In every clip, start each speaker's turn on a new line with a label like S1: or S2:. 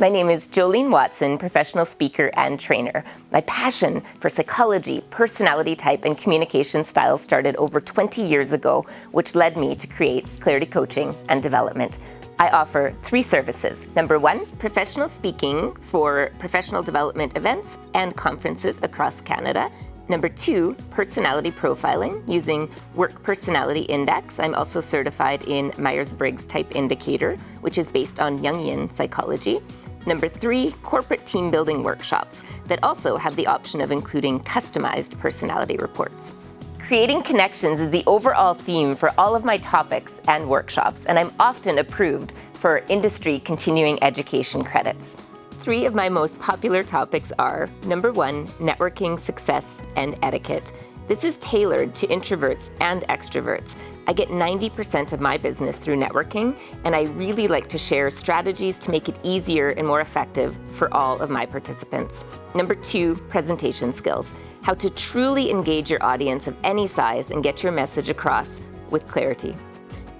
S1: My name is Jolene Watson, professional speaker and trainer. My passion for psychology, personality type, and communication styles started over 20 years ago, which led me to create Clarity Coaching and Development. I offer 3 services. Number 1, professional speaking for professional development events and conferences across Canada. Number 2, personality profiling using Work Personality Index. I'm also certified in Myers-Briggs Type Indicator, which is based on Jungian psychology. Number 3, corporate team building workshops that also have the option of including customized personality reports. Creating connections is the overall theme for all of my topics and workshops, and I'm often approved for industry continuing education credits. 3 of my most popular topics are, number 1, networking, success, and etiquette. This is tailored to introverts and extroverts. I get 90% of my business through networking, and I really like to share strategies to make it easier and more effective for all of my participants. Number 2, presentation skills. How to truly engage your audience of any size and get your message across with clarity.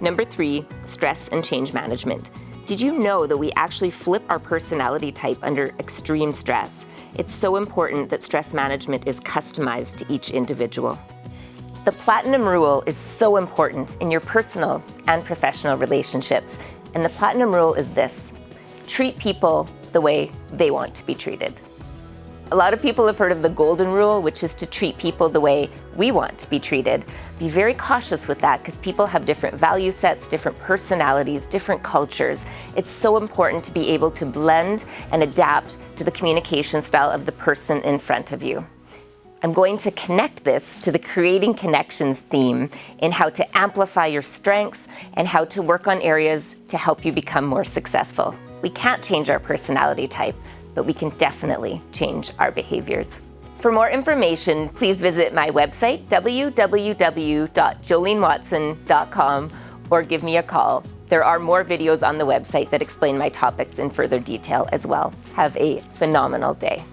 S1: Number 3, stress and change management. Did you know that we actually flip our personality type under extreme stress? It's so important that stress management is customized to each individual. The platinum rule is so important in your personal and professional relationships. And the platinum rule is this: treat people the way they want to be treated. A lot of people have heard of the golden rule, which is to treat people the way we want to be treated. Be very cautious with that because people have different value sets, different personalities, different cultures. It's so important to be able to blend and adapt to the communication style of the person in front of you. I'm going to connect this to the creating connections theme in how to amplify your strengths and how to work on areas to help you become more successful. We can't change our personality type, but we can definitely change our behaviors. For more information, please visit my website, www.jolenewatson.com, or give me a call. There are more videos on the website that explain my topics in further detail as well. Have a phenomenal day.